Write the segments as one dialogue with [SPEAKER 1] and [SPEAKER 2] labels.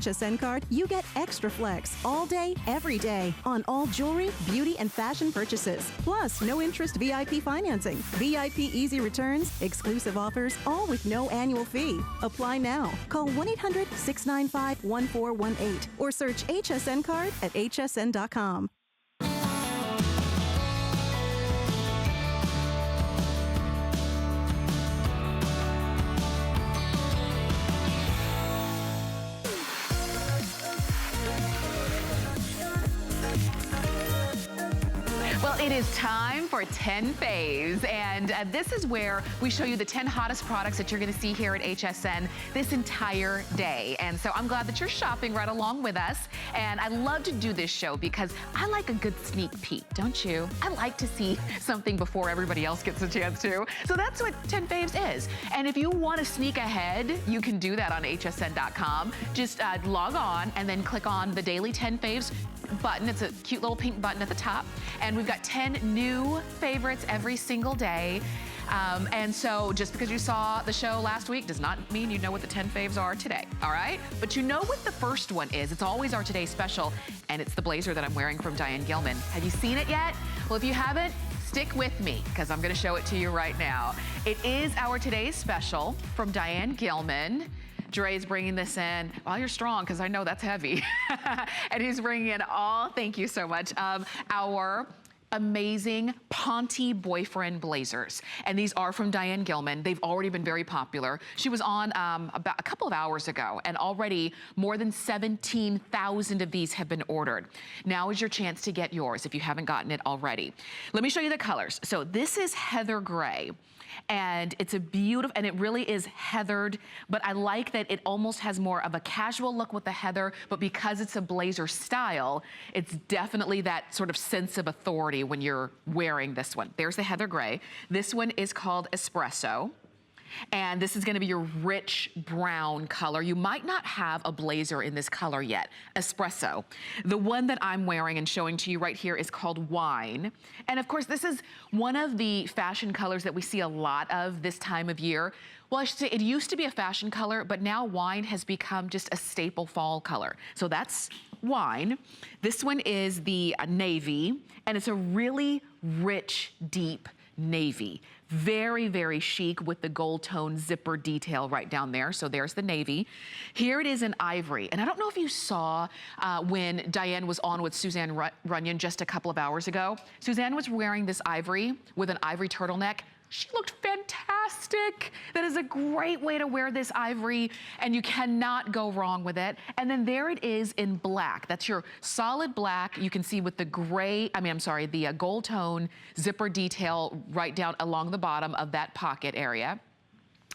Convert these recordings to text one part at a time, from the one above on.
[SPEAKER 1] HSN card, you get extra flex all day, every day on all jewelry, beauty, and fashion purchases. Plus, no interest VIP financing, VIP easy returns, exclusive offers, all with no annual fee. Apply now. Call 1-800-695-1418 or search HSN card at hsn.com.
[SPEAKER 2] Well, it is time for 10 Faves, and this is where we show you the 10 hottest products that you're going to see here at HSN this entire day. And so I'm glad that you're shopping right along with us. And I love to do this show because I like a good sneak peek, don't you? I like to see something before everybody else gets a chance to. So that's what 10 Faves is. And if you want to sneak ahead, you can do that on hsn.com. Just log on and then click on the Daily 10 Faves button. It's a cute little pink button at the top. And we've got 10 new favorites every single day. And so just because you saw the show last week does not mean you know what the 10 faves are today, all right? But you know what the first one is. It's always our Today Special, and it's the blazer that I'm wearing from Diane Gilman. Have you seen it yet? Well, if you haven't, stick with me because I'm gonna show it to you right now. It is our Today's Special from Diane Gilman. Dre's bringing this in. Well, you're strong because I know that's heavy. And he's bringing in all, thank you so much, our amazing Ponte boyfriend blazers. And these are from Diane Gilman. They've already been very popular. She was on about a couple of hours ago, and already more than 17,000 of these have been ordered. Now is your chance to get yours if you haven't gotten it already. Let me show you the colors. So this is heather gray. And it's a beautiful, and it really is heathered, but I like that it almost has more of a casual look with the heather, but because it's a blazer style, it's definitely that sort of sense of authority when you're wearing this one. There's the heather gray. This one is called Espresso. And this is gonna be your rich brown color. You might not have a blazer in this color yet, Espresso. The one that I'm wearing and showing to you right here is called Wine. And of course, this is one of the fashion colors that we see a lot of this time of year. Well, I should say it used to be a fashion color, but now wine has become just a staple fall color. So that's Wine. This one is the navy, and it's a really rich, deep navy. Very, very chic with the gold tone zipper detail right down there. So there's the navy. Here it is in ivory. And I don't know if you saw when Diane was on with Suzanne Runyon just a couple of hours ago. Suzanne was wearing this ivory with an ivory turtleneck. She looked fantastic. That is a great way to wear this ivory, and you cannot go wrong with it. And then there it is in black. That's your solid black. You can see with the gray, the gold tone zipper detail right down along the bottom of that pocket area.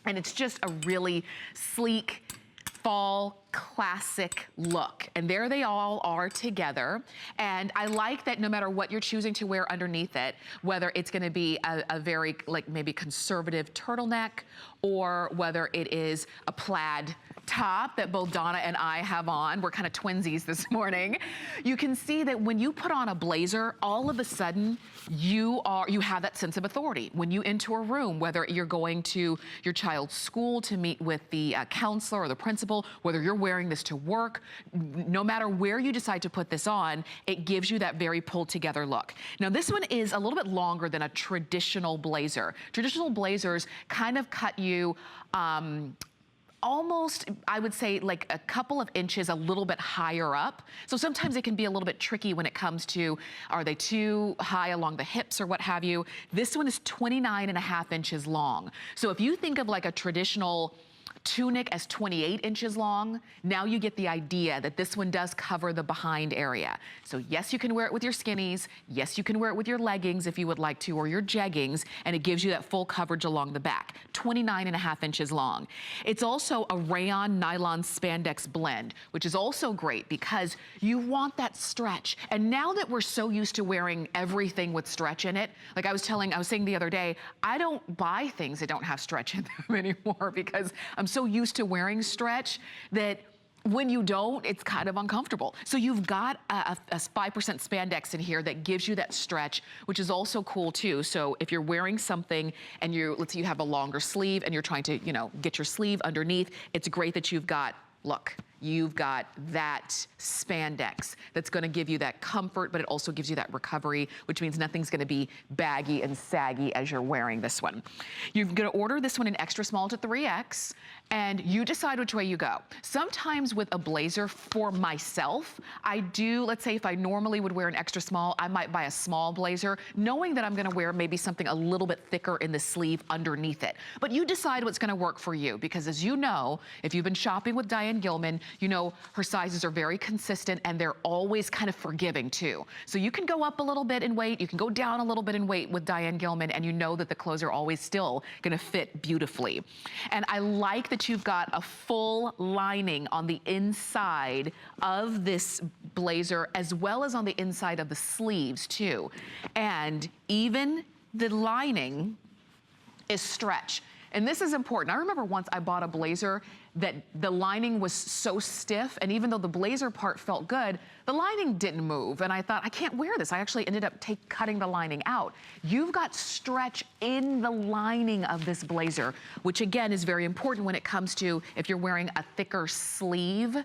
[SPEAKER 2] And it's just a really sleek, fall classic look. And there they all are together. And I like that no matter what you're choosing to wear underneath it, whether it's gonna be a very like maybe conservative turtleneck, or whether it is a plaid top that both Donna and I have on. We're kind of twinsies this morning. You can see that when you put on a blazer, all of a sudden you have that sense of authority. When you enter a room, whether you're going to your child's school to meet with the counselor or the principal, whether you're wearing this to work, no matter where you decide to put this on, it gives you that very pulled together look. Now this one is a little bit longer than a traditional blazer. Traditional blazers kind of cut you almost, I would say, like a couple of inches a little bit higher up. So sometimes it can be a little bit tricky when it comes to, are they too high along the hips or what have you? This one is 29.5 inches long. So if you think of like a traditional tunic as 28 inches long, now you get the idea that this one does cover the behind area. So yes, you can wear it with your skinnies. Yes, you can wear it with your leggings if you would like to, or your jeggings, and it gives you that full coverage along the back. 29.5 inches long. It's also a rayon nylon spandex blend, which is also great because you want that stretch. And now that we're so used to wearing everything with stretch in it, like I was saying the other day, I don't buy things that don't have stretch in them anymore because I'm so used to wearing stretch that when you don't, it's kind of uncomfortable. So you've got a 5% spandex in here that gives you that stretch, which is also cool too. So if you're wearing something and let's say you have a longer sleeve and you're trying to, get your sleeve underneath, it's great that you've got, look, you've got that spandex that's gonna give you that comfort, but it also gives you that recovery, which means nothing's gonna be baggy and saggy as you're wearing this one. You're gonna order this one in extra small to 3X, and you decide which way you go. Sometimes with a blazer, for myself, I do, let's say if I normally would wear an extra small, I might buy a small blazer, knowing that I'm gonna wear maybe something a little bit thicker in the sleeve underneath it. But you decide what's gonna work for you, because as you know, if you've been shopping with Diane Gilman, you know her sizes are very consistent and they're always kind of forgiving too. So you can go up a little bit in weight, you can go down a little bit in weight with Diane Gilman, and you know that the clothes are always still gonna fit beautifully. And I like that you've got a full lining on the inside of this blazer, as well as on the inside of the sleeves too. And even the lining is stretch. And this is important. I remember once I bought a blazer that the lining was so stiff, and even though the blazer part felt good, the lining didn't move. And I thought, I can't wear this. I actually ended up cutting the lining out. You've got stretch in the lining of this blazer, which again is very important when it comes to if you're wearing a thicker sleeve,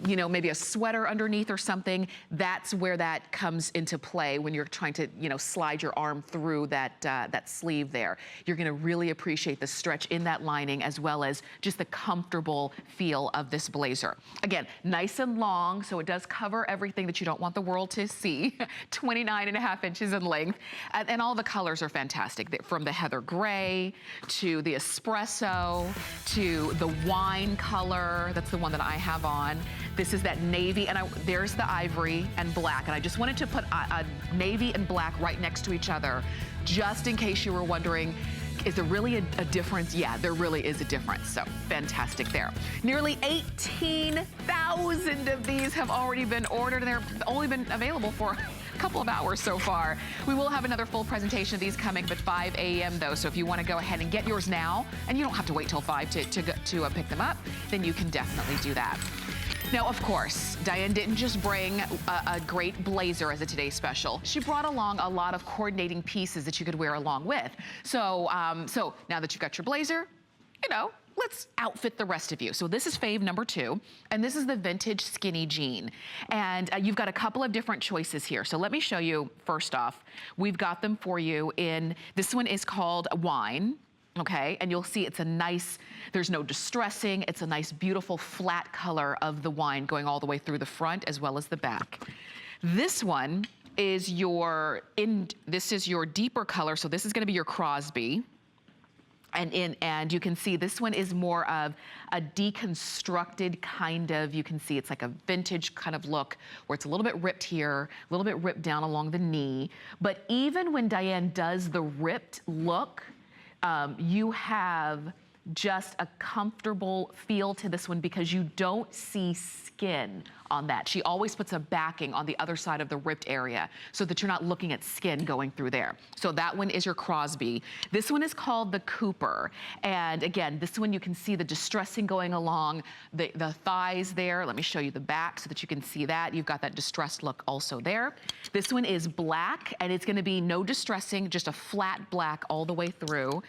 [SPEAKER 2] you know, maybe a sweater underneath or something. That's where that comes into play when you're trying to, you know, slide your arm through that, that sleeve there. You're gonna really appreciate the stretch in that lining, as well as just the comfortable feel of this blazer. Again, nice and long, so it does cover everything that you don't want the world to see. 29.5 inches in length. And all the colors are fantastic, from the heather gray to the espresso to the wine color. That's the one that I have on. This is that navy, and there's the ivory and black. And I just wanted to put a navy and black right next to each other, just in case you were wondering, is there really a difference? Yeah, there really is a difference. So fantastic there. Nearly 18,000 of these have already been ordered, and they're only been available for a couple of hours so far. We will have another full presentation of these coming up at 5 a.m. though, so if you want to go ahead and get yours now, and you don't have to wait till 5 to pick them up, then you can definitely do that. Now, of course, Diane didn't just bring a great blazer as a Today Special. She brought along a lot of coordinating pieces that you could wear along with. So, so now that you've got your blazer, you know, let's outfit the rest of you. So this is fave number 2, and this is the vintage skinny jean. And you've got a couple of different choices here. So let me show you, first off, we've got them for you in, this one is called Wine. Okay, and you'll see it's a nice, there's no distressing, it's a nice beautiful flat color of the wine going all the way through the front as well as the back. This one is this is your deeper color, so this is gonna be your Crosby. And you can see this one is more of a deconstructed kind of, you can see it's like a vintage kind of look where it's a little bit ripped here, a little bit ripped down along the knee. But even when Diane does the ripped look, you have just a comfortable feel to this one because you don't see skin on that. She always puts a backing on the other side of the ripped area so that you're not looking at skin going through there. So that one is your Crosby. This one is called the Cooper. And again, this one you can see the distressing going along the thighs there. Let me show you the back so that you can see that. You've got that distressed look also there. This one is black, and it's gonna be no distressing, just a flat black all the way through.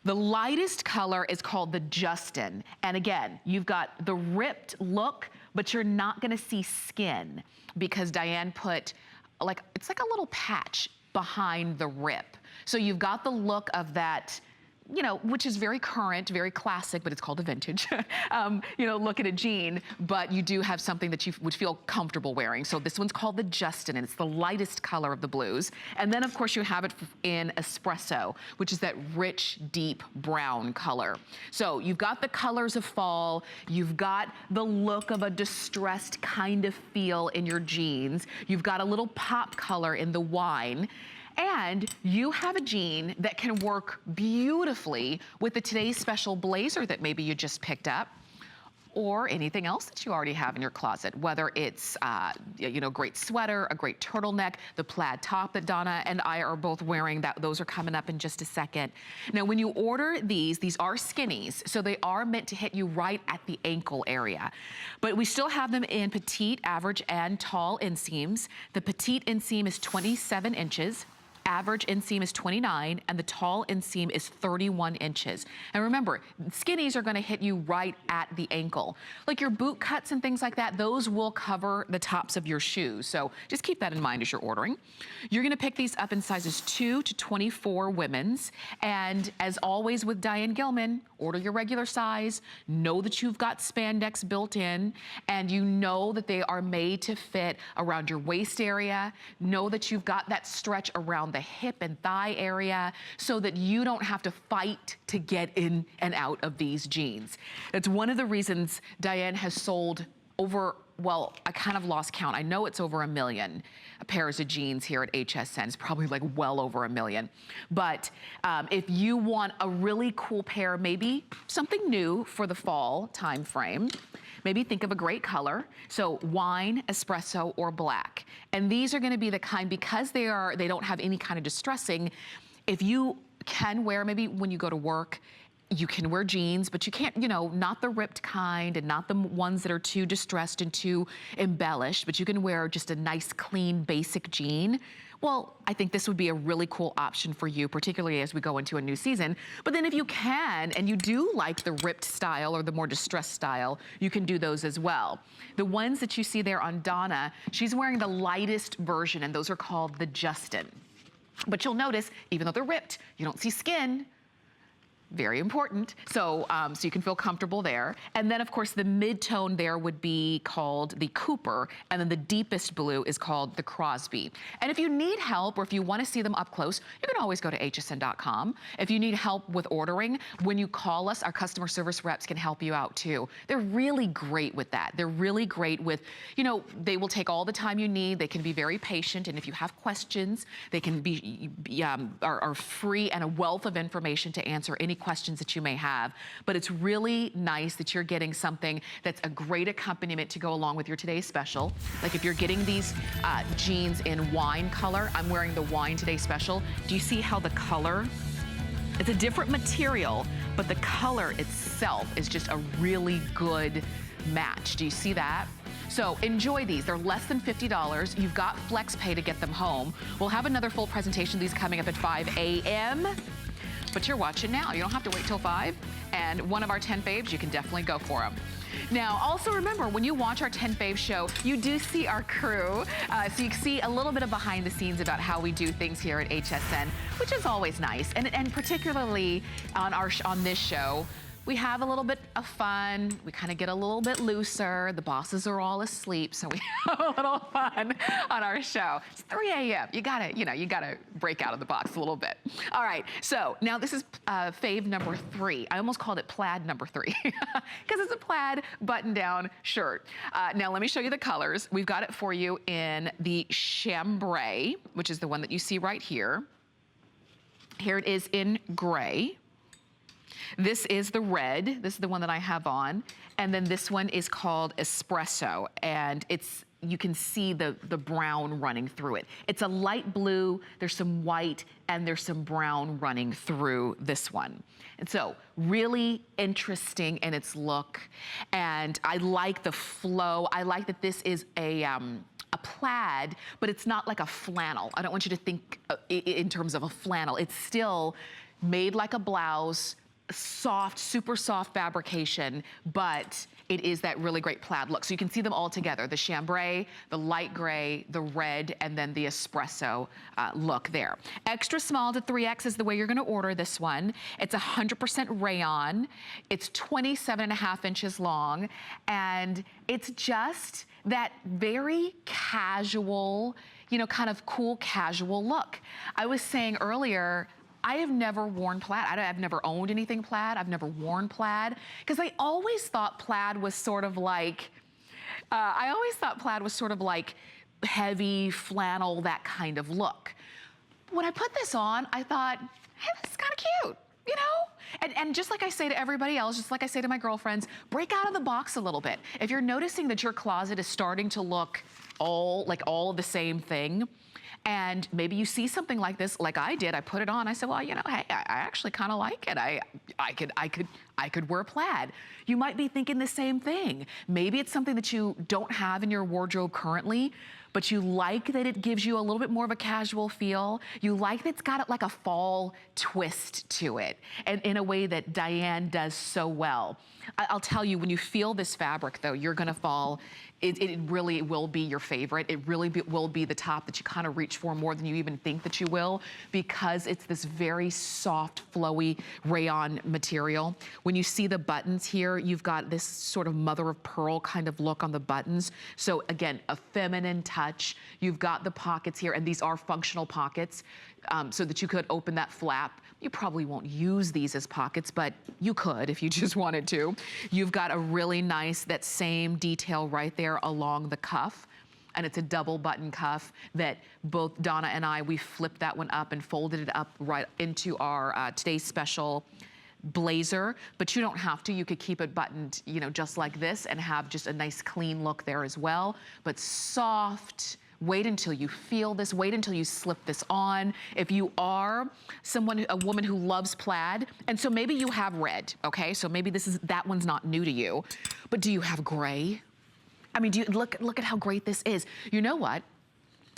[SPEAKER 2] The lightest color is called the Justin. And again, you've got the ripped look, but you're not gonna see skin because Diane put it's like a little patch behind the rip. So you've got the look of that, you know, which is very current, very classic, but it's called a vintage, you know, look at a jean, but you do have something that you would feel comfortable wearing. So this one's called the Justin, and it's the lightest color of the blues. And then of course you have it in espresso, which is that rich, deep brown color. So you've got the colors of fall, you've got the look of a distressed kind of feel in your jeans, you've got a little pop color in the wine, and you have a jean that can work beautifully with the Today's Special blazer that maybe you just picked up, or anything else that you already have in your closet, whether it's you know, great sweater, a great turtleneck, the plaid top that Donna and I are both wearing, those are coming up in just a second. Now, when you order these are skinnies, so they are meant to hit you right at the ankle area. But we still have them in petite, average, and tall inseams. The petite inseam is 27 inches. average inseam is 29 and the tall inseam is 31 inches. And remember, skinnies are gonna hit you right at the ankle. Like your boot cuts and things like that, those will cover the tops of your shoes. So just keep that in mind as you're ordering. You're gonna pick these up in sizes 2 to 24 women's. And as always with Diane Gilman, order your regular size, know that you've got spandex built in, and you know that they are made to fit around your waist area. Know that you've got that stretch around the hip and thigh area so that you don't have to fight to get in and out of these jeans. That's one of the reasons Diane has sold over, well, I kind of lost count. I know it's over 1 million pairs of jeans here at HSN. It's probably like well over 1 million. But if you want a really cool pair, maybe something new for the fall time frame, maybe think of a great color. So wine, espresso, or black. And these are gonna be the kind, because they don't have any kind of distressing, if you can wear, maybe when you go to work, you can wear jeans, but you can't, you know, not the ripped kind and not the ones that are too distressed and too embellished, but you can wear just a nice, clean, basic jean. Well, I think this would be a really cool option for you, particularly as we go into a new season. But then if you can, and you do like the ripped style or the more distressed style, you can do those as well. The ones that you see there on Donna, she's wearing the lightest version, and those are called the Justin. But you'll notice, even though they're ripped, you don't see skin. Very important. So, so you can feel comfortable there. And then of course the mid-tone there would be called the Cooper, and then the deepest blue is called the Crosby. And if you need help, or if you want to see them up close, you can always go to hsn.com. If you need help with ordering, when you call us, our customer service reps can help you out too. They're really great with that. They're really great with, you know, they will take all the time you need. They can be very patient, and if you have questions, they can are free and a wealth of information to answer any questions that you may have. But it's really nice that you're getting something that's a great accompaniment to go along with your today's special. Like if you're getting these jeans in wine color, I'm wearing the wine today special. Do you see how the color, it's a different material, but the color itself is just a really good match. Do you see that? So enjoy these. They're less than $50. You've got flex pay to get them home. We'll have another full presentation of these coming up at 5 a.m. But you're watching now. You don't have to wait till 5. And one of our 10 faves, you can definitely go for them. Now, also remember, when you watch our 10 Faves show, you do see our crew. So you can see a little bit of behind the scenes about how we do things here at HSN, which is always nice. And particularly on this show, we have a little bit of fun. We kind of get a little bit looser. The bosses are all asleep, so we have a little fun on our show. It's 3 a.m. You gotta break out of the box a little bit. All right, so now this is fave number 3. I almost called it plaid number 3 because it's a plaid button-down shirt. Now let me show you the colors. We've got it for you in the chambray, which is the one that you see right here. Here it is in gray. This is the red. This is the one that I have on. And then this one is called espresso. And you can see the brown running through it. It's a light blue, there's some white, and there's some brown running through this one. And so really interesting in its look. And I like the flow. I like that this is a plaid, but it's not like a flannel. I don't want you to think in terms of a flannel. It's still made like a blouse, soft, super soft fabrication, but it is that really great plaid look. So you can see them all together, the chambray, the light gray, the red, and then the espresso look there. Extra small to 3X is the way you're gonna order this one. It's 100% rayon. It's 27.5 inches long, and it's just that very casual, you know, kind of cool casual look. I was saying earlier, I have never worn plaid. I've never owned anything plaid. I've never worn plaid because I always thought plaid was sort of like, heavy flannel, that kind of look. When I put this on, I thought, hey, this is kind of cute, you know? And just like I say to everybody else, just like I say to my girlfriends, break out of the box a little bit. If you're noticing that your closet is starting to look all the same thing, and maybe you see something like this, like I did, I put it on, I said, well, you know, hey, I actually kind of like it. I could wear plaid. You might be thinking the same thing. Maybe it's something that you don't have in your wardrobe currently, but you like that it gives you a little bit more of a casual feel. You like that it's got like a fall twist to it, and in a way that Diane does so well. I'll tell you, when you feel this fabric though, you're gonna fall. It really will be your favorite. It really will be the top that you kind of reach for more than you even think that you will, because it's this very soft, flowy rayon material. When you see the buttons here, you've got this sort of mother of pearl kind of look on the buttons. So again, a feminine touch. You've got the pockets here, and these are functional pockets, so that you could open that flap. You probably won't use these as pockets, but you could if you just wanted to. You've got a really nice, that same detail right there along the cuff. And it's a double button cuff that both Donna and we flipped that one up and folded it up right into our today's special blazer, but you don't have to. You could keep it buttoned, you know, just like this, and have just a nice clean look there as well. But soft. Wait until you feel this. Wait until you slip this on. If you are a woman who loves plaid, and so maybe you have red, okay? So maybe that one's not new to you, but do you have gray? I mean, look at how great this is. You know what?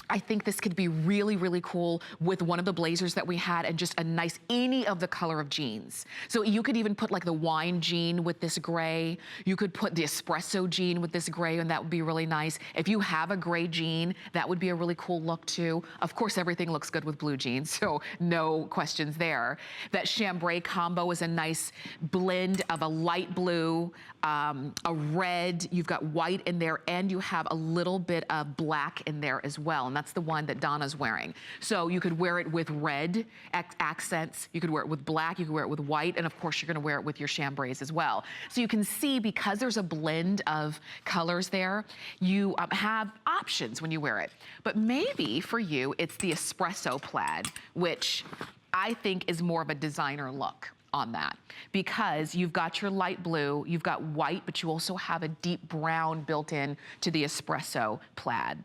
[SPEAKER 2] I think this could be really, really cool with one of the blazers that we had, and just a nice, any of the color of jeans. So you could even put like the wine jean with this gray. You could put the espresso jean with this gray, and that would be really nice. If you have a gray jean, that would be a really cool look too. Of course, everything looks good with blue jeans, so no questions there. That chambray combo is a nice blend of a light blue, a red, you've got white in there, and you have a little bit of black in there as well. And that's the one that Donna's wearing. So you could wear it with red accents, you could wear it with black, you could wear it with white, and of course you're gonna wear it with your chambrays as well. So you can see, because there's a blend of colors there, you have options when you wear it. But maybe for you, it's the espresso plaid, which I think is more of a designer look on that, because you've got your light blue, you've got white, but you also have a deep brown built in to the espresso plaid.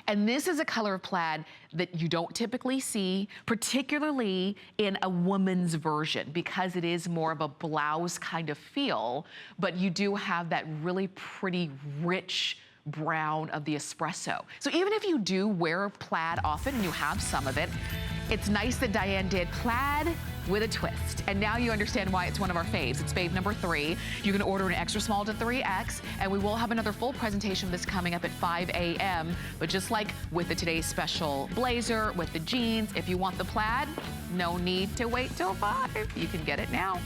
[SPEAKER 2] And this is a color of plaid that you don't typically see, particularly in a woman's version, because it is more of a blouse kind of feel, but you do have that really pretty, rich brown of the espresso. So even if you do wear plaid often, and you have some of it, it's nice that Diane did plaid with a twist. And now you understand why it's one of our faves. It's fave number 3. You can order an extra small to 3X, and we will have another full presentation of this coming up at 5 a.m. But just like with the today's special blazer, with the jeans, if you want the plaid, no need to wait till 5. You can get it now.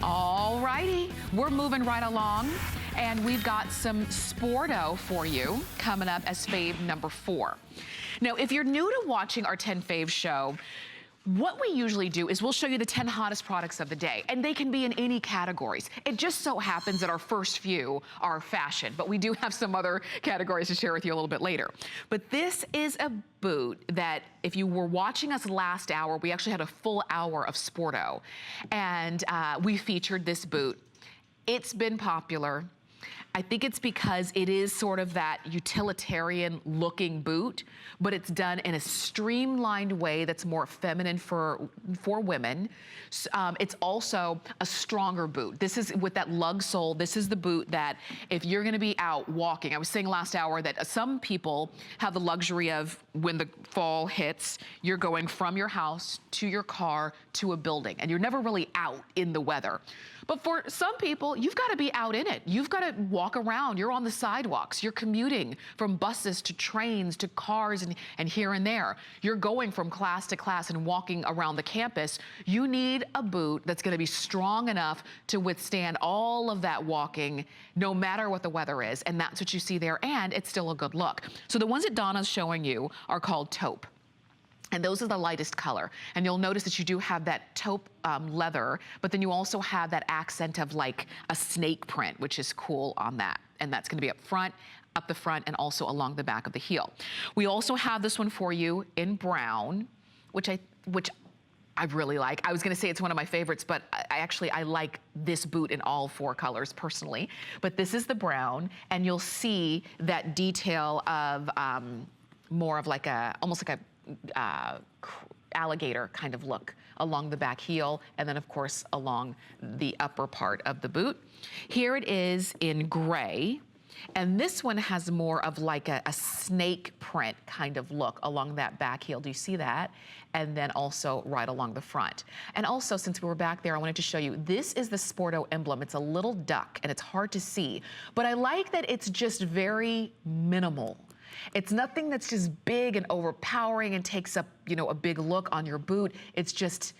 [SPEAKER 2] All righty, we're moving right along, and we've got some Sporto for you coming up as fave number 4. Now, if you're new to watching our 10 Faves show, what we usually do is we'll show you the 10 hottest products of the day, and they can be in any categories. It just so happens that our first few are fashion, but we do have some other categories to share with you a little bit later. But this is a boot that, if you were watching us last hour, we actually had a full hour of Sporto, and we featured this boot. It's been popular. I think it's because it is sort of that utilitarian looking boot, but it's done in a streamlined way that's more feminine for women. It's also a stronger boot. This is with that lug sole. This is the boot that if you're gonna be out walking, I was saying last hour that some people have the luxury of, when the fall hits, you're going from your house to your car to a building, and you're never really out in the weather. But for some people, you've got to be out in it. You've got to walk around. You're on the sidewalks. You're commuting from buses to trains to cars and here and there. You're going from class to class and walking around the campus. You need a boot that's going to be strong enough to withstand all of that walking, no matter what the weather is. And that's what you see there. And it's still a good look. So the ones that Donna's showing you are called taupe. And those are the lightest color. And you'll notice that you do have that taupe leather, but then you also have that accent of like a snake print, which is cool on that. And that's gonna be up the front, and also along the back of the heel. We also have this one for you in brown, which I really like. I was gonna say it's one of my favorites, but I like this boot in all 4 colors personally. But this is the brown, and you'll see that detail of more of like almost like a alligator kind of look along the back heel, and then of course along the upper part of the boot. Here it is in gray. And this one has more of like a snake print kind of look along that back heel. Do you see that? And then also right along the front. And also, since we were back there, I wanted to show you, this is the Sporto emblem. It's a little duck and it's hard to see, but I like that it's just very minimal. It's nothing that's just big and overpowering and takes up, you know, a big look on your boot. It's just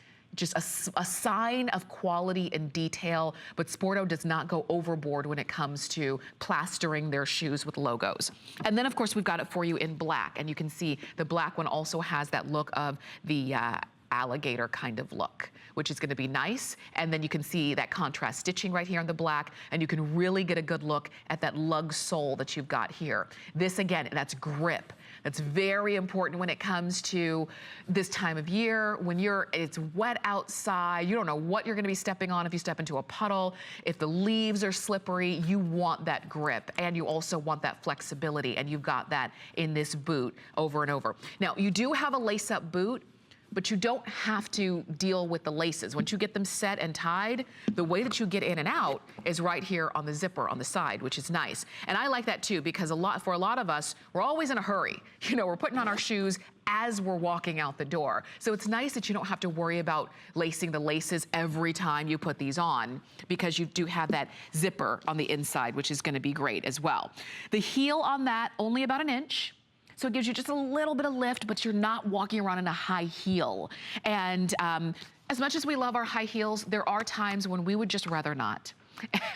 [SPEAKER 2] a sign of quality and detail, but Sporto does not go overboard when it comes to plastering their shoes with logos. And then of course we've got it for you in black, and you can see the black one also has that look of the alligator kind of look, which is gonna be nice. And then you can see that contrast stitching right here in the black, and you can really get a good look at that lug sole that you've got here. This again, that's grip. That's very important when it comes to this time of year when it's wet outside. You don't know what you're gonna be stepping on if you step into a puddle. If the leaves are slippery, you want that grip, and you also want that flexibility, and you've got that in this boot over and over. Now, you do have a lace-up boot, but you don't have to deal with the laces. Once you get them set and tied, the way that you get in and out is right here on the zipper on the side, which is nice. And I like that too, because for a lot of us, we're always in a hurry. You know, we're putting on our shoes as we're walking out the door. So it's nice that you don't have to worry about lacing the laces every time you put these on, because you do have that zipper on the inside, which is gonna be great as well. The heel on that, only about an inch. So it gives you just a little bit of lift, but you're not walking around in a high heel. And as much as we love our high heels, there are times when we would just rather not.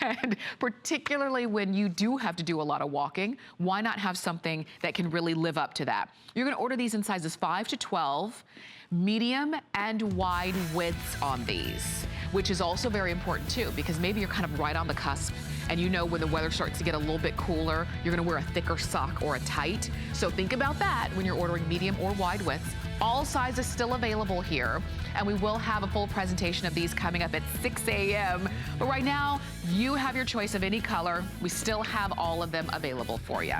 [SPEAKER 2] And particularly when you do have to do a lot of walking, why not have something that can really live up to that? You're gonna order these in sizes 5 to 12, medium and wide widths on these, which is also very important too, because maybe you're kind of right on the cusp, and you know when the weather starts to get a little bit cooler, you're gonna wear a thicker sock or a tight. So think about that when you're ordering medium or wide widths. All sizes still available here, and we will have a full presentation of these coming up at 6 a.m. But right now, you have your choice of any color. We still have all of them available for you.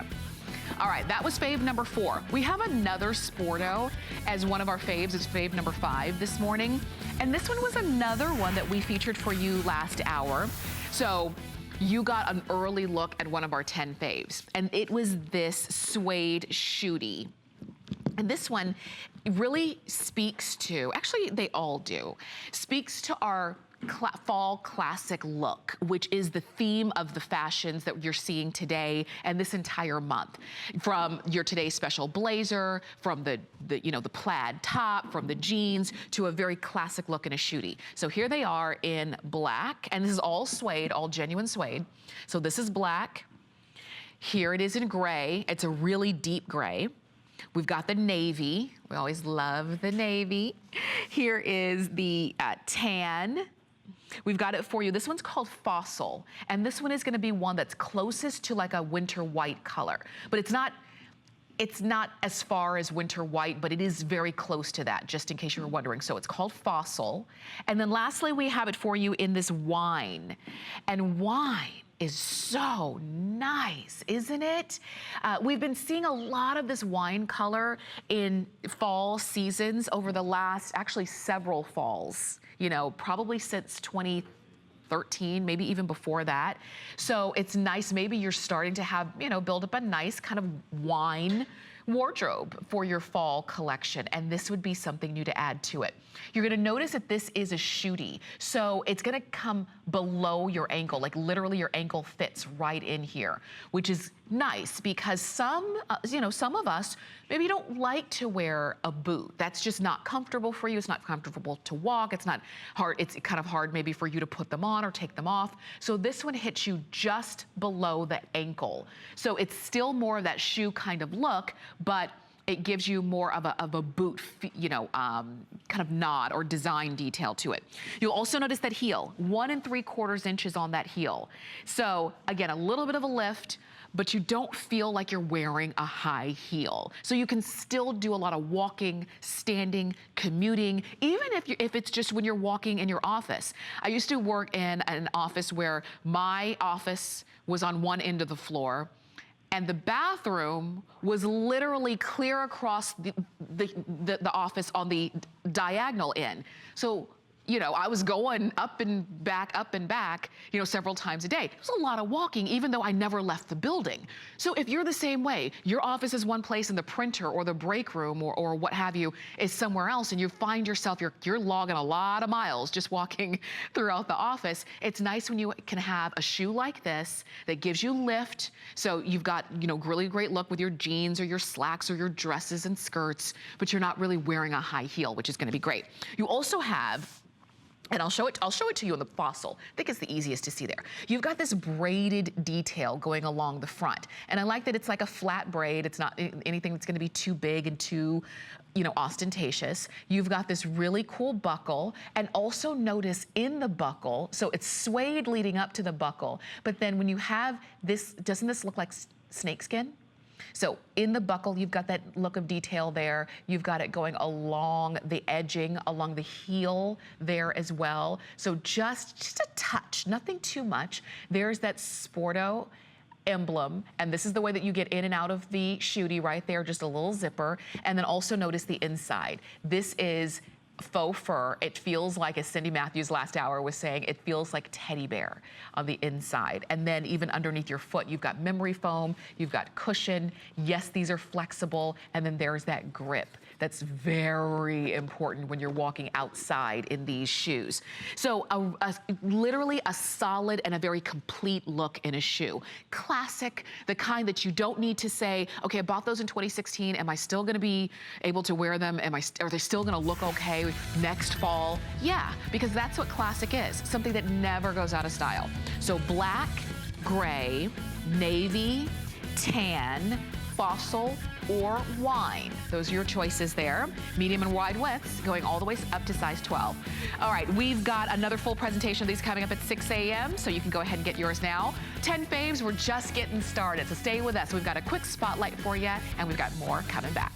[SPEAKER 2] All right, that was fave number 4. We have another Sporto as one of our faves. It's fave number 5 this morning. And this one was another one that we featured for you last hour. So you got an early look at one of our 10 faves, and it was this suede shootie. And this one really speaks to, actually they all do, speaks to our fall classic look, which is the theme of the fashions that you're seeing today and this entire month. From your today's special blazer, from the plaid top, from the jeans, to a very classic look in a shootie. So here they are in black, and this is all suede, all genuine suede. So this is black. Here it is in gray. It's a really deep gray. We've got the navy. We always love the navy. Here is the tan. We've got it for you. This one's called Fossil, and this one is gonna be one that's closest to like a winter white color, but it's not as far as winter white, but it is very close to that, just in case you were wondering. So it's called Fossil. And then lastly, we have it for you in this wine. And wine is so nice, isn't it? We've been seeing a lot of this wine color in fall seasons over the last, actually several falls, you know, probably since 2013, maybe even before that. So it's nice, maybe you're starting to have, you know, build up a nice kind of wine wardrobe for your fall collection, and this would be something new to add to it. You're gonna notice that this is a shootie, so it's gonna come below your ankle, like literally your ankle fits right in here, which is nice because some of us maybe don't like to wear a boot. That's just not comfortable for you. It's not comfortable to walk. It's not hard. It's kind of hard maybe for you to put them on or take them off. So this one hits you just below the ankle. So it's still more of that shoe kind of look, but it gives you more of a boot, kind of nod or design detail to it. You'll also notice that heel, 1 3/4 inches on that heel. So again, a little bit of a lift, but you don't feel like you're wearing a high heel. So you can still do a lot of walking, standing, commuting, even if it's just when you're walking in your office. I used to work in an office where my office was on one end of the floor, and the bathroom was literally clear across the office on the diagonal in. So, you know, I was going up and back, you know, several times a day. It was a lot of walking, even though I never left the building. So if you're the same way, your office is one place and the printer or the break room or what have you is somewhere else, and you find yourself, you're logging a lot of miles just walking throughout the office, it's nice when you can have a shoe like this that gives you lift. So you've got, you know, really great look with your jeans or your slacks or your dresses and skirts, but you're not really wearing a high heel, which is gonna be great. You also have, and I'll show it to you in the fossil. I think it's the easiest to see there. You've got this braided detail going along the front. And I like that it's like a flat braid. It's not anything that's gonna be too big and too, you know, ostentatious. You've got this really cool buckle, and also notice in the buckle, so it's suede leading up to the buckle, but then when you have this, doesn't this look like snakeskin? So in the buckle, you've got that look of detail there. You've got it going along the edging, along the heel there as well. So just a touch, nothing too much. There's that Sporto emblem, and this is the way that you get in and out of the shootie right there, just a little zipper. And then also notice the inside. This is faux fur. It feels like, as Cindy Matthews last hour was saying, it feels like teddy bear on the inside. And then even underneath your foot, you've got memory foam, you've got cushion. Yes, these are flexible. And then there's that grip. That's very important when you're walking outside in these shoes. So literally a solid and a very complete look in a shoe. Classic, the kind that you don't need to say, okay, I bought those in 2016. Am I still gonna be able to wear them? Are they still gonna look okay next fall? Yeah, because that's what classic is, something that never goes out of style. So black, gray, navy, tan, fossil, or wine. Those are your choices there. Medium and wide widths going all the way up to size 12. All right, we've got another full presentation of these coming up at 6 a.m., so you can go ahead and get yours now. 10 faves, we're just getting started, so stay with us. We've got a quick spotlight for you, and we've got more coming back.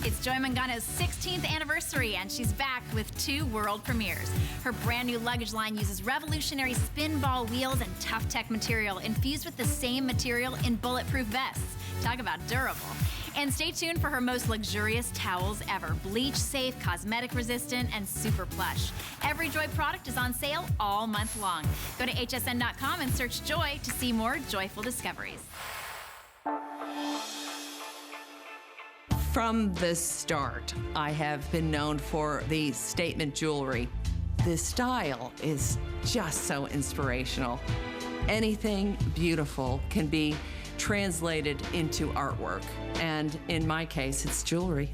[SPEAKER 3] It's Joy Mangano's 16th anniversary, and she's back with 2 world premieres. Her brand new luggage line uses revolutionary spin ball wheels and tough tech material infused with the same material in bulletproof vests. Talk about durable. And stay tuned for her most luxurious towels ever. Bleach safe, cosmetic resistant, and super plush. Every Joy product is on sale all month long. Go to hsn.com and search Joy to see more joyful discoveries.
[SPEAKER 4] From the start, I have been known for the statement jewelry. The style is just so inspirational. Anything beautiful can be translated into artwork, and in my case, it's jewelry.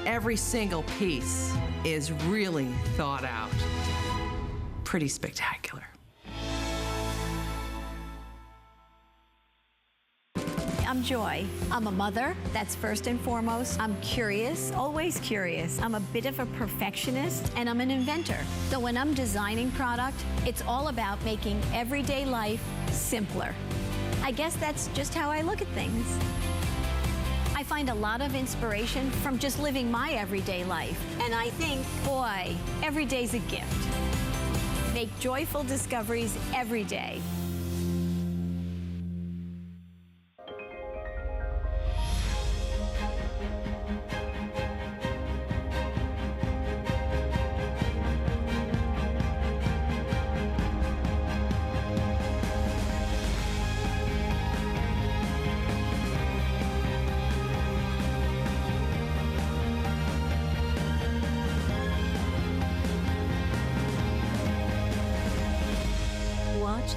[SPEAKER 4] Every single piece is really thought out. Pretty spectacular.
[SPEAKER 5] I'm Joy. I'm a mother, that's first and foremost. I'm curious, always curious. I'm a bit of a perfectionist, and I'm an inventor. So when I'm designing product, it's all about making everyday life simpler. I guess that's just how I look at things. I find a lot of inspiration from just living my everyday life. And I think, boy, every day's a gift. Make joyful discoveries every day.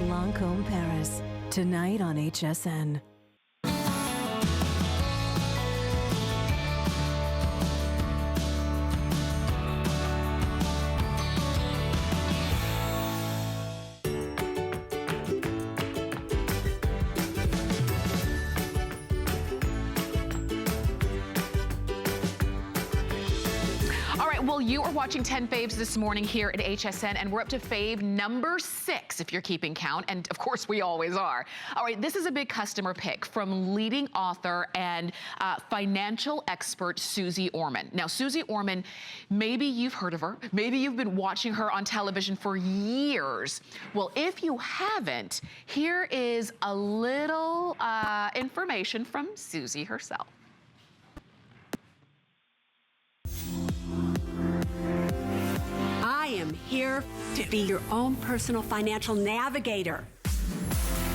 [SPEAKER 1] Lancôme Paris, tonight on HSN.
[SPEAKER 2] you are watching 10 Faves this morning here at HSN, and we're up to fave number 6, if you're keeping count, and of course we always are. All right, this is a big customer pick from leading author and financial expert Suze Orman. Now, Suze Orman, maybe you've heard of her, maybe you've been watching her on television for years. Well, if you haven't, here is a little information from Suze herself.
[SPEAKER 6] I am here to be your own personal financial navigator.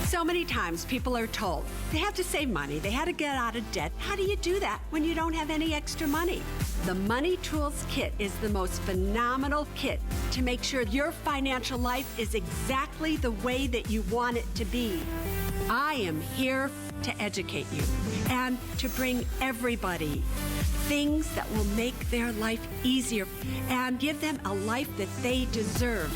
[SPEAKER 6] So many times people are told they have to save money, they had to get out of debt. How do you do that when you don't have any extra money? The Money Tools Kit is the most phenomenal kit to make sure your financial life is exactly the way that you want it to be. I am here to educate you and to bring everybody things that will make their life easier and give them a life that they deserve.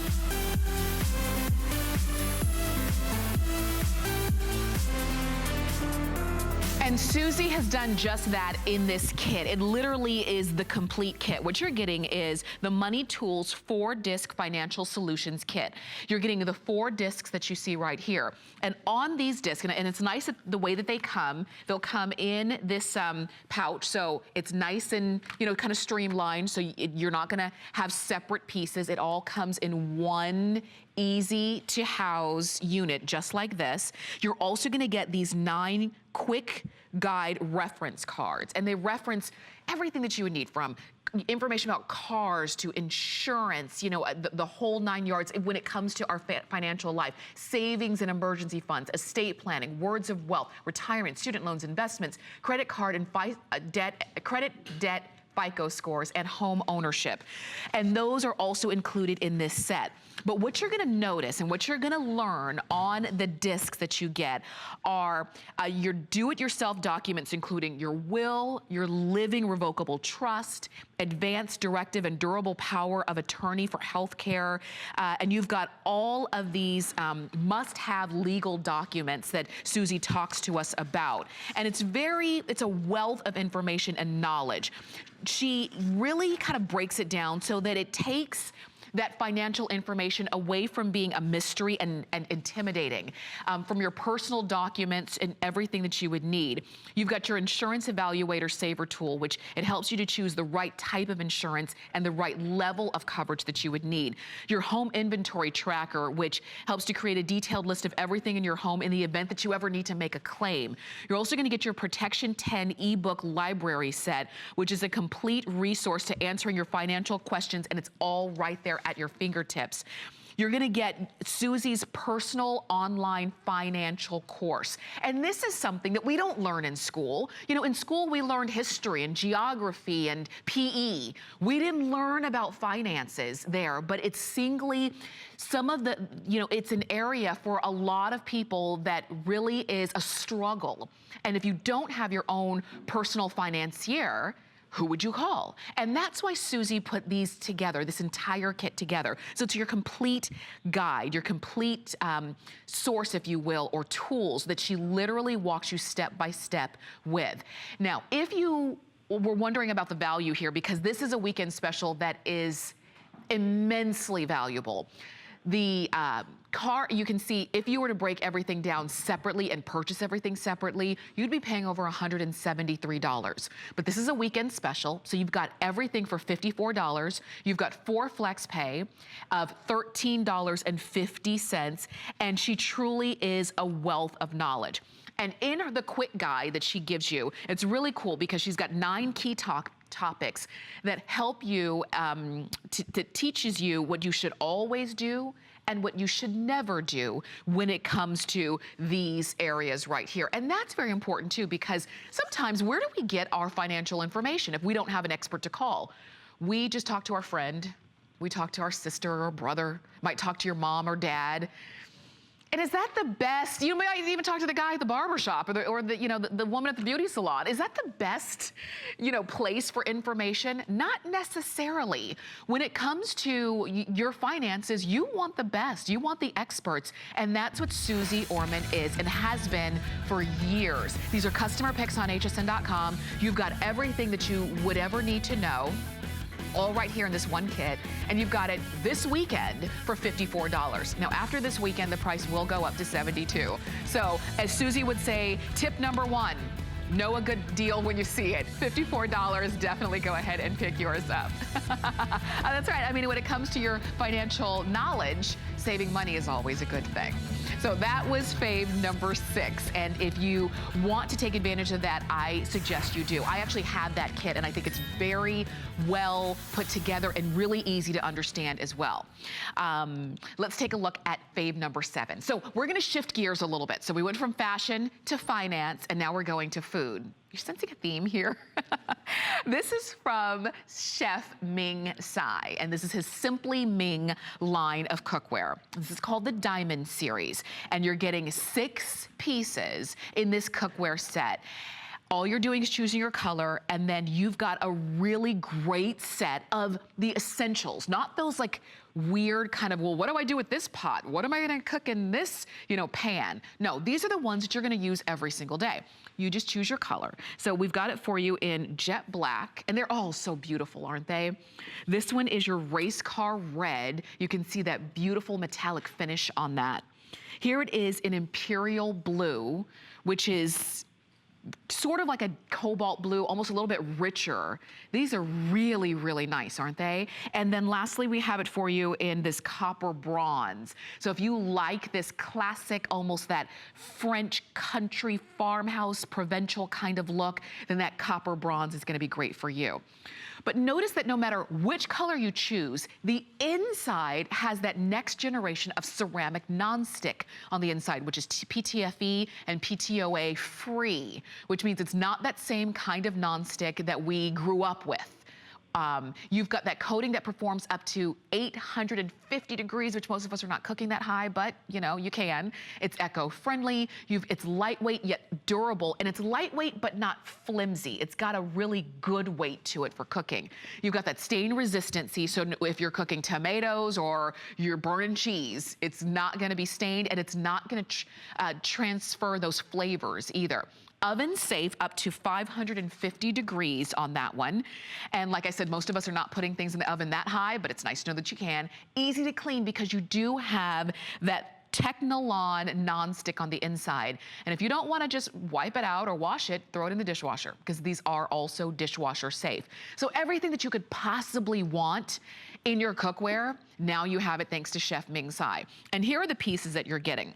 [SPEAKER 2] And Suze has done just that in this kit. It literally is the complete kit. What you're getting is the Money Tools 4-disc Financial Solutions Kit. You're getting the 4 discs that you see right here. And on these discs, and it's nice the way that they come, they'll come in this pouch, so it's nice and, you know, kind of streamlined, so you're not gonna have separate pieces. It all comes in one easy to house unit, just like this. You're also gonna get these 9 quick guide reference cards, and they reference everything that you would need, from information about cars to insurance, you know, the whole 9 yards when it comes to our financial life, savings and emergency funds, estate planning, words of wealth, retirement, student loans, investments, credit card and credit debt, FICO scores, and home ownership. And those are also included in this set. But what you're gonna notice and what you're gonna learn on the discs that you get are your do-it-yourself documents, including your will, your living revocable trust, advanced directive and durable power of attorney for healthcare, and you've got all of these must-have legal documents that Suze talks to us about. And it's a wealth of information and knowledge. She really kind of breaks it down so that it takes that financial information away from being a mystery and intimidating, from your personal documents and everything that you would need. You've got your insurance evaluator saver tool, which it helps you to choose the right type of insurance and the right level of coverage that you would need. Your home inventory tracker, which helps to create a detailed list of everything in your home in the event that you ever need to make a claim. You're also gonna get your Protection 10 ebook library set, which is a complete resource to answering your financial questions, and it's all right there at your fingertips. You're gonna get Suze's personal online financial course. And this is something that we don't learn in school. You know, in school we learned history and geography and PE. We didn't learn about finances there, but it's some of the, you know, it's an area for a lot of people that really is a struggle. And if you don't have your own personal financier, who would you call? And that's why Suze put these together, this entire kit together. So it's your complete guide, your complete source, if you will, or tools that she literally walks you step by step with. Now, if you were wondering about the value here, because this is a weekend special that is immensely valuable. The car, you can see, if you were to break everything down separately and purchase everything separately, you'd be paying over $173. But this is a weekend special, so you've got everything for $54. You've got 4 flex pay of $13.50, and she truly is a wealth of knowledge. And in the quick guide that she gives you, it's really cool because she's got 9 key topics that help you, that teaches you what you should always do and what you should never do when it comes to these areas right here. And that's very important too, because sometimes where do we get our financial information if we don't have an expert to call? We just talk to our friend, we talk to our sister or brother, might talk to your mom or dad. And is that the best? You might even talk to the guy at the barber shop or the woman at the beauty salon. Is that the best, place for information? Not necessarily. When it comes to your finances, you want the best. You want the experts. And that's what Suze Orman is and has been for years. These are customer picks on hsn.com. You've got everything that you would ever need to know. all right here in this one kit, and you've got it this weekend for $54. Now, after this weekend, the price will go up to $72. So, as Susie would say, tip number one, know a good deal when you see it. $54, definitely go ahead and pick yours up. That's right. I mean, when it comes to your financial knowledge, saving money is always a good thing. So that was fave number 6. And if you want to take advantage of that, I suggest you do. I actually have that kit, and I think it's very well put together and really easy to understand as well. Let's take a look at fave number 7. So we're going to shift gears a little bit. So we went from fashion to finance, and now we're going to food. You're sensing a theme here. This is from Chef Ming Tsai, and this is his Simply Ming line of cookware. This is called the Diamond Series, and you're getting 6 pieces in this cookware set. All you're doing is choosing your color, and then you've got a really great set of the essentials, not those like weird kind of, well, what do I do with this pot? What am I gonna cook in this, pan? No, these are the ones that you're gonna use every single day. You just choose your color. So we've got it for you in jet black, and they're all so beautiful, aren't they? This one is your race car red. You can see that beautiful metallic finish on that. Here it is in imperial blue, which is sort of like a cobalt blue, almost a little bit richer. These are really, really nice, aren't they? And then lastly, we have it for you in this copper bronze. So if you like this classic, almost that French country farmhouse, provincial kind of look, then that copper bronze is gonna be great for you. But notice that no matter which color you choose, the inside has that next generation of ceramic nonstick on the inside, which is PTFE and PTOA free, which means it's not that same kind of nonstick that we grew up with. You've got that coating that performs up to 850 degrees, which most of us are not cooking that high, but you can. It's eco-friendly, it's lightweight yet durable, and it's lightweight but not flimsy. It's got a really good weight to it for cooking. You've got that stain resistancy, so if you're cooking tomatoes or you're burning cheese, it's not gonna be stained, and it's not gonna transfer those flavors either. Oven safe up to 550 degrees on that one. And like I said, most of us are not putting things in the oven that high, but it's nice to know that you can. Easy to clean because you do have that Technolon non-stick on the inside. And if you don't want to just wipe it out or wash it, throw it in the dishwasher, because these are also dishwasher safe. So everything that you could possibly want in your cookware, now you have it thanks to Chef Ming Tsai. And here are the pieces that you're getting.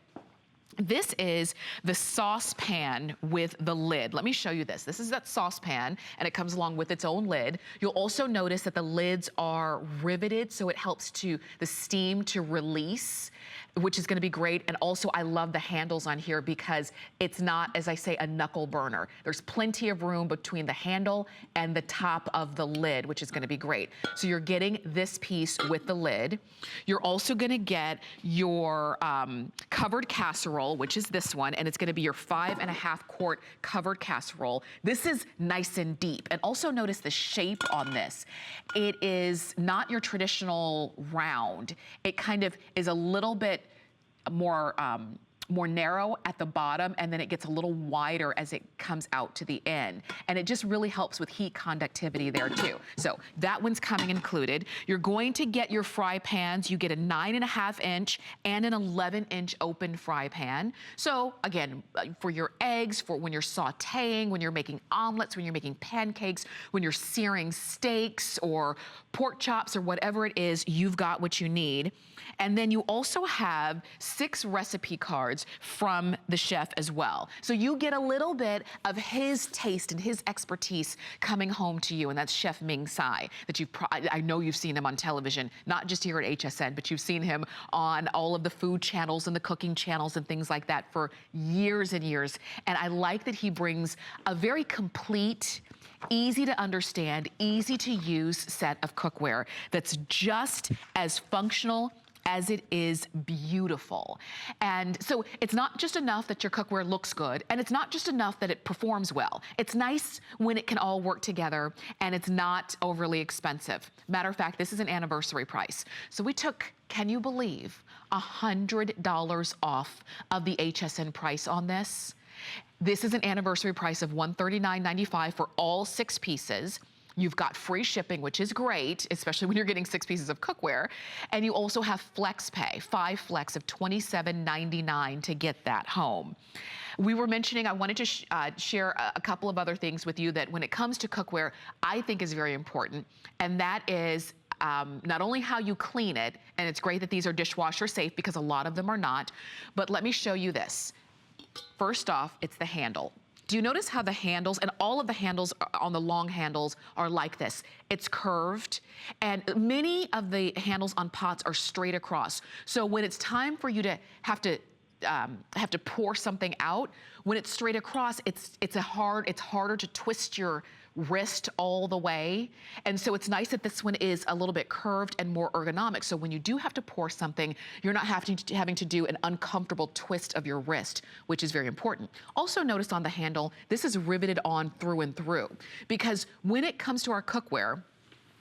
[SPEAKER 2] This is the saucepan with the lid. Let me show you this. This is that saucepan, and it comes along with its own lid. You'll also notice that the lids are riveted, so it helps the steam to release, which is gonna be great. And also, I love the handles on here because it's not, as I say, a knuckle burner. There's plenty of room between the handle and the top of the lid, which is gonna be great. So you're getting this piece with the lid. You're also gonna get your covered casserole, which is this one, and it's gonna be your 5.5 quart covered casserole. This is nice and deep. And also notice the shape on this. It is not your traditional round. It kind of is a little bit more narrow at the bottom, and then it gets a little wider as it comes out to the end. And it just really helps with heat conductivity there too. So that one's coming included. You're going to get your fry pans. You get a 9.5 inch and an 11 inch open fry pan. So again, for your eggs, for when you're sauteing, when you're making omelets, when you're making pancakes, when you're searing steaks or pork chops or whatever it is, you've got what you need. And then you also have 6 recipe cards from the chef as well. So you get a little bit of his taste and his expertise coming home to you, and that's Chef Ming Tsai, that I know you've seen him on television, not just here at HSN, but you've seen him on all of the food channels and the cooking channels and things like that for years and years. And I like that he brings a very complete, easy to understand, easy to use set of cookware that's just as functional as it is beautiful. And so it's not just enough that your cookware looks good, and it's not just enough that it performs well. It's nice when it can all work together, and it's not overly expensive. Matter of fact, this is an anniversary price. So we took, can you believe, $100 off of the HSN price on this. This is an anniversary price of $139.95 for all 6 pieces. You've got free shipping, which is great, especially when you're getting 6 pieces of cookware. And you also have flex pay, 5 flex of $27.99 to get that home. We were mentioning, I wanted to share a couple of other things with you that when it comes to cookware, I think is very important. And that is not only how you clean it, and it's great that these are dishwasher safe because a lot of them are not, but let me show you this. First off, it's the handle. Do you notice how the handles, and all of the handles on the long handles are like this? It's curved, and many of the handles on pots are straight across. So when it's time for you to have to pour something out, when it's straight across, it's harder to twist your wrist all the way. And so it's nice that this one is a little bit curved and more ergonomic. So when you do have to pour something, you're not having to do an uncomfortable twist of your wrist, which is very important. Also notice on the handle, this is riveted on through and through, because when it comes to our cookware,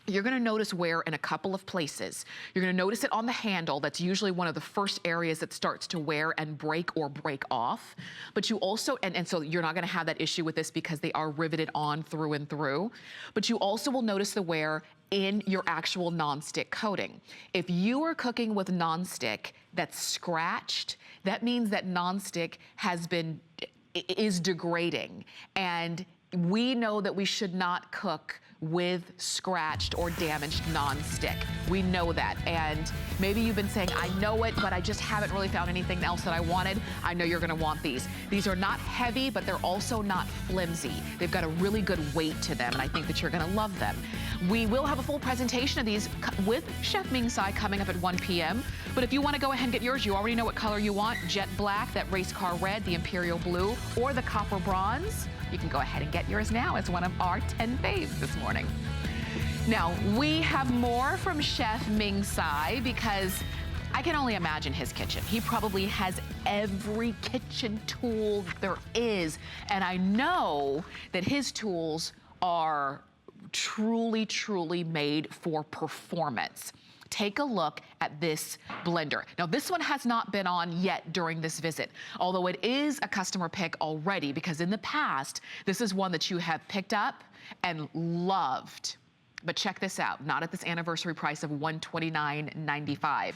[SPEAKER 2] you're gonna notice wear in a couple of places. You're gonna notice it on the handle. That's usually one of the first areas that starts to wear and break or break off. But you also, and so you're not gonna have that issue with this because they are riveted on through and through. But you also will notice the wear in your actual nonstick coating. If you are cooking with nonstick that's scratched, that means that nonstick is degrading. And we know that we should not cook with scratched or damaged nonstick. We know that. And maybe you've been saying, I know it, but I just haven't really found anything else that I wanted. I know you're gonna want these. These are not heavy, but they're also not flimsy. They've got a really good weight to them, and I think that you're gonna love them. We will have a full presentation of these with Chef Ming Tsai coming up at 1 p.m. But if you wanna go ahead and get yours, you already know what color you want. Jet black, that race car red, the imperial blue, or the copper bronze. You can go ahead and get yours now as one of our 10 faves this morning. Now, we have more from Chef Ming Tsai because I can only imagine his kitchen. He probably has every kitchen tool there is. And I know that his tools are truly, truly made for performance. Take a look at this blender. Now, this one has not been on yet during this visit, although it is a customer pick already, because in the past, this is one that you have picked up and loved. But check this out, not at this anniversary price of $129.95.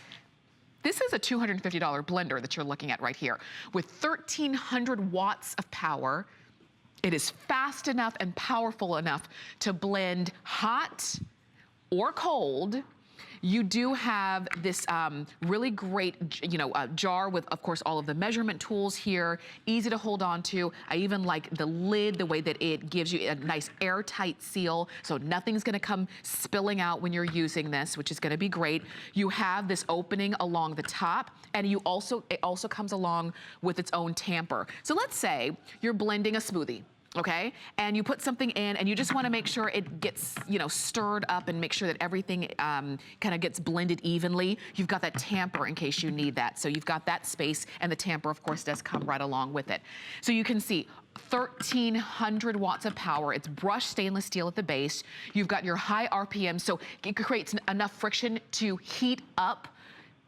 [SPEAKER 2] This is a $250 blender that you're looking at right here with 1,300 watts of power. It is fast enough and powerful enough to blend hot or cold. You do have this really great, jar with, of course, all of the measurement tools here, easy to hold on to. I even like the lid, the way that it gives you a nice airtight seal, so nothing's gonna come spilling out when you're using this, which is gonna be great. You have this opening along the top, and it also comes along with its own tamper. So let's say you're blending a smoothie. Okay, and you put something in and you just want to make sure it gets, stirred up and make sure that everything kind of gets blended evenly. You've got that tamper in case you need that. So you've got that space, and the tamper, of course, does come right along with it. So you can see 1,300 watts of power. It's brushed stainless steel at the base. You've got your high RPM, so it creates enough friction to heat up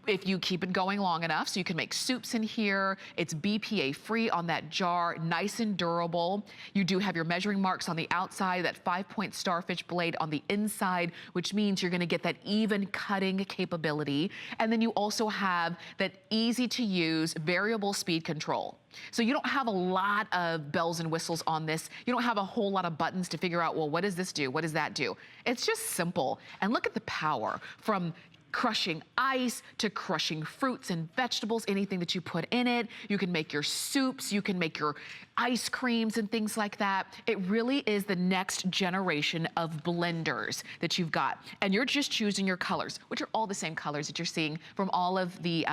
[SPEAKER 2] if you keep it going long enough. So you can make soups in here. It's BPA free on that jar, nice and durable. You do have your measuring marks on the outside, that 5-point starfish blade on the inside, which means you're gonna get that even cutting capability. And then you also have that easy to use variable speed control. So you don't have a lot of bells and whistles on this. You don't have a whole lot of buttons to figure out, well, what does this do? What does that do? It's just simple. And look at the power from crushing ice to crushing fruits and vegetables, anything that you put in it. You can make your soups, you can make your ice creams and things like that. It really is the next generation of blenders that you've got. And you're just choosing your colors, which are all the same colors that you're seeing from all of the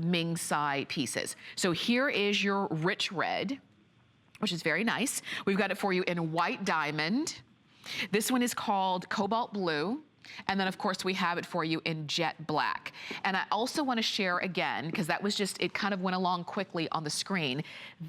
[SPEAKER 2] Ming Tsai pieces. So here is your rich red, which is very nice. We've got it for you in white diamond. This one is called cobalt blue. And then, of course, we have it for you in jet black. And I also want to share again, because that was just, it kind of went along quickly on the screen.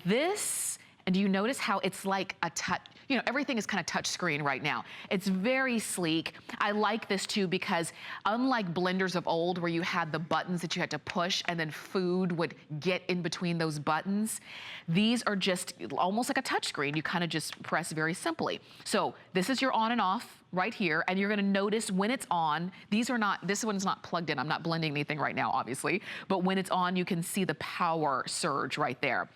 [SPEAKER 2] This And do you notice how it's like a touch, you know, everything is kind of touch screen right now. It's very sleek. I like this too because unlike blenders of old where you had the buttons that you had to push and then food would get in between those buttons, these are just almost like a touch screen. You kind of just press very simply. So this is your on and off right here, and you're gonna notice when it's on, these are not, this one's not plugged in. I'm not blending anything right now, obviously, but when it's on, you can see the power surge right there.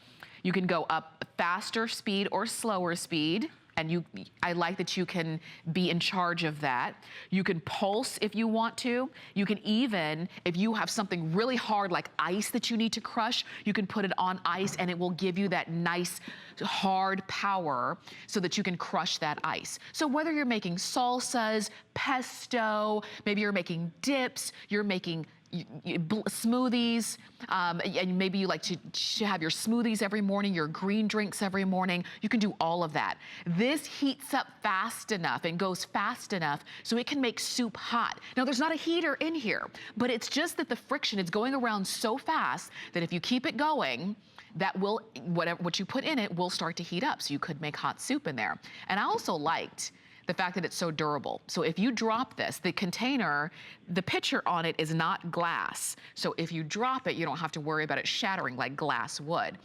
[SPEAKER 2] You can go up faster speed or slower speed. And I like that you can be in charge of that. You can pulse if you want to. You can even, if you have something really hard like ice that you need to crush, you can put it on ice and it will give you that nice hard power so that you can crush that ice. So whether you're making salsas, pesto, maybe you're making dips, you're making smoothies, and maybe you like to have your smoothies every morning, your green drinks every morning. You can do all of that. This heats up fast enough and goes fast enough so it can make soup hot. Now there's not a heater in here, but it's just that the friction is going around so fast that if you keep it going, that will, what you put in it will start to heat up. So you could make hot soup in there. And I also liked the fact that it's so durable. So if you drop this, the container, the pitcher on it is not glass. So if you drop it, you don't have to worry about it shattering like glass would.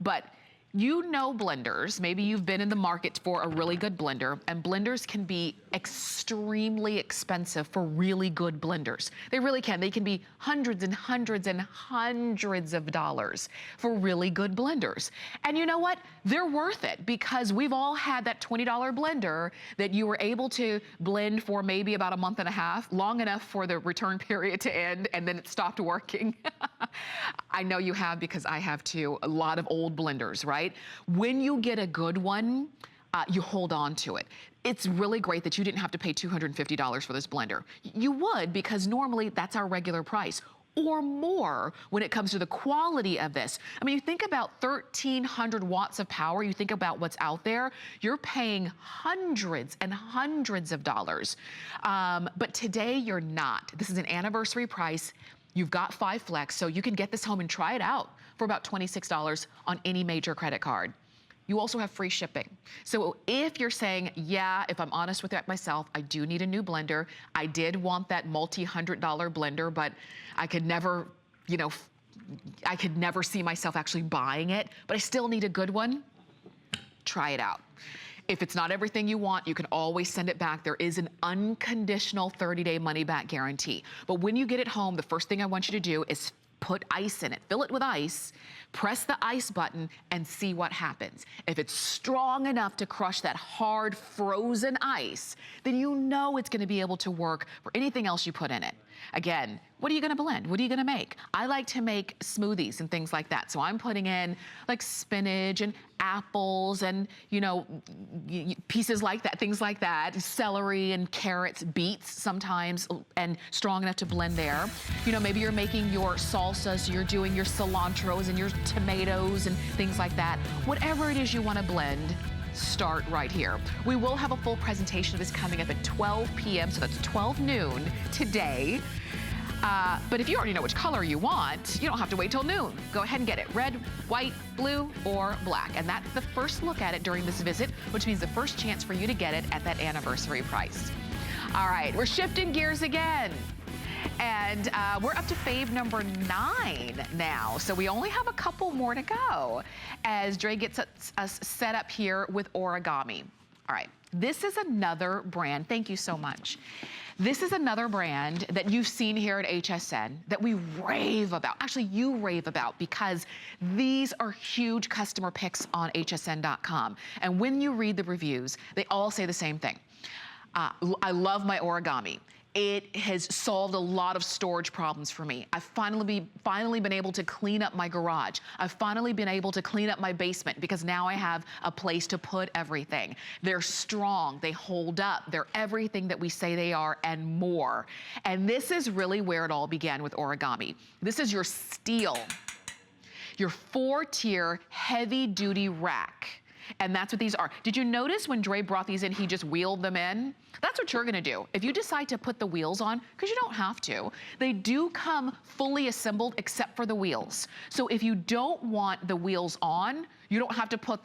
[SPEAKER 2] But you know blenders, maybe you've been in the market for a really good blender, and blenders can be extremely expensive for really good blenders. They really can. They can be hundreds and hundreds and hundreds of dollars for really good blenders. And you know what? They're worth it because we've all had that $20 blender that you were able to blend for maybe about a month and a half, long enough for the return period to end, and then it stopped working. I know you have because I have too, a lot of old blenders, right? When you get a good one, you hold on to it. It's really great that you didn't have to pay $250 for this blender. You would because normally that's our regular price or more when it comes to the quality of this. I mean, you think about 1,300 watts of power, you think about what's out there, you're paying hundreds and hundreds of dollars. But today you're not. This is an anniversary price. You've got 5 Flex, so you can get this home and try it out for about $26 on any major credit card. You also have free shipping. So if you're saying, yeah, if I'm honest with that myself, I do need a new blender. I did want that multi-$100 blender, but I could never, you know, I could never see myself actually buying it, but I still need a good one. Try it out. If it's not everything you want, you can always send it back. There is an unconditional 30-day money-back guarantee. But when you get it home, the first thing I want you to do is put ice in it. Fill it with ice, press the ice button, and see what happens. If it's strong enough to crush that hard, frozen ice, then you know it's gonna be able to work for anything else you put in it. Again, what are you gonna blend? What are you gonna make? I like to make smoothies and things like that. So I'm putting in like spinach and apples and, you know, pieces like that, things like that, celery and carrots, beets sometimes, and strong enough to blend there. You know, maybe you're making your salsa, so you're doing your cilantros and your tomatoes and things like that. Whatever it is you wanna blend, start right here. We will have a full presentation of this coming up at 12 p.m., so that's 12 noon today. But if you already know which color you want, you don't have to wait till noon. Go ahead and get it. Red, white, blue, or black. And that's the first look at it during this visit, which means the first chance for you to get it at that anniversary price. All right, we're shifting gears again. And we're up to fave number 9 now. So we only have a couple more to go as Dre gets us set up here with Origami. All right, this is another brand. Thank you so much. This is another brand that you've seen here at HSN that we rave about. Actually, you rave about because these are huge customer picks on hsn.com. And when you read the reviews, they all say the same thing. I love my Origami. It has solved a lot of storage problems for me. I've finally been able to clean up my garage. I've finally been able to clean up my basement because now I have a place to put everything. They're strong, they hold up, they're everything that we say they are and more. And this is really where it all began with Origami. This is your steel, your 4-tier heavy-duty rack And that's what these are. Did you notice when Dre brought these in, he just wheeled them in? That's what you're gonna do. If you decide to put the wheels on, because you don't have to, they do come fully assembled except for the wheels. So if you don't want the wheels on, you don't have to put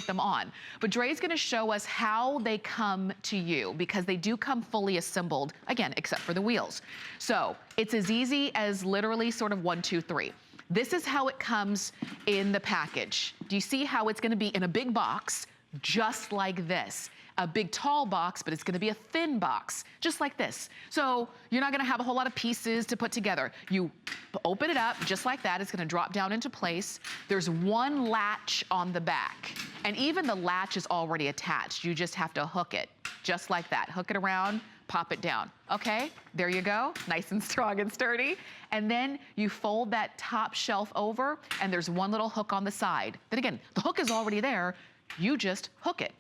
[SPEAKER 2] them on. But Dre's gonna show us how they come to you, because they do come fully assembled, again, except for the wheels. So it's as easy as literally sort of 1, 2, 3. This is how it comes in the package. Do you see how it's gonna be in a big box, just like this? A big tall box, but it's gonna be a thin box, just like this. So you're not gonna have a whole lot of pieces to put together. You open it up just like that. It's gonna drop down into place. There's one latch on the back, and even the latch is already attached. You just have to hook it, just like that. Hook it around, pop it down. Okay, there you go, nice and strong and sturdy. And then you fold that top shelf over, and there's one little hook on the side. Then again, the hook is already there. You just hook it.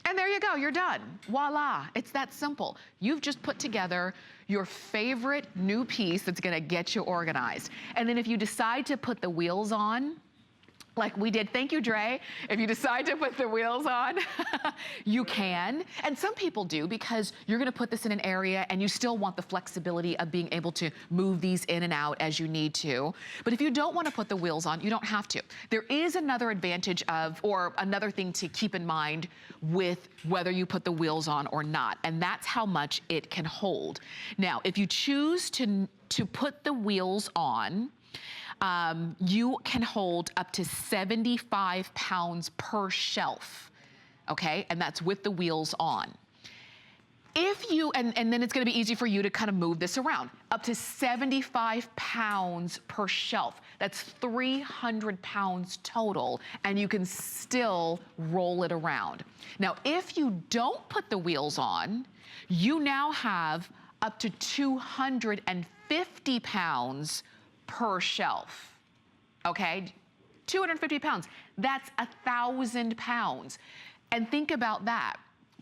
[SPEAKER 2] And there you go, you're done. Voila, it's that simple. You've just put together your favorite new piece that's gonna get you organized. And then if you decide to put the wheels on, like we did, thank you, Dre. If you decide to put the wheels on, you can. And some people do, because you're gonna put this in an area and you still want the flexibility of being able to move these in and out as you need to. But if you don't wanna put the wheels on, you don't have to. There is another advantage of, or another thing to keep in mind with whether you put the wheels on or not, and that's how much it can hold. Now, if you choose to put the wheels on, you can hold up to 75 pounds per shelf, okay? And that's with the wheels on. If you, and then it's gonna be easy for you to kind of move this around. Up to 75 pounds per shelf. That's 300 pounds total, and you can still roll it around. Now, if you don't put the wheels on, you now have up to 250 pounds per shelf, okay? 250 pounds, that's 1,000 pounds. And think about that.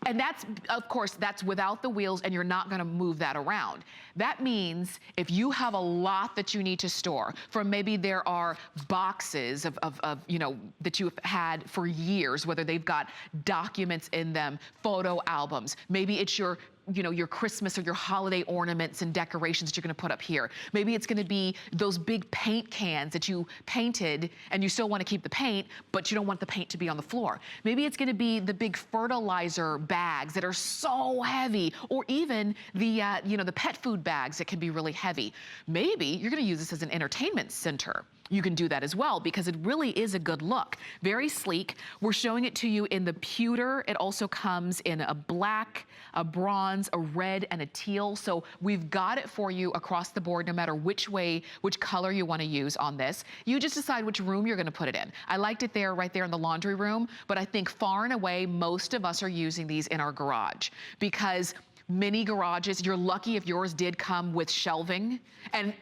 [SPEAKER 2] And that's, of course, that's without the wheels, and you're not gonna move that around. That means if you have a lot that you need to store, from maybe there are boxes of you know, that you've had for years, whether they've got documents in them, photo albums, maybe it's your, you know, your Christmas or your holiday ornaments and decorations that you're gonna put up here. Maybe it's gonna be those big paint cans that you painted and you still wanna keep the paint, but you don't want the paint to be on the floor. Maybe it's gonna be the big fertilizer bags that are so heavy, or even the, you know, the pet food bags that can be really heavy. Maybe you're gonna use this as an entertainment center. You can do that as well, because it really is a good look. Very sleek. We're showing it to you in the pewter. It also comes in a black, a bronze, a red, and a teal. So we've got it for you across the board, no matter which way, which color you want to use on this. You just decide which room you're going to put it in. I liked it there, right there in the laundry room, but I think far and away, most of us are using these in our garage, because many garages, you're lucky if yours did come with shelving, and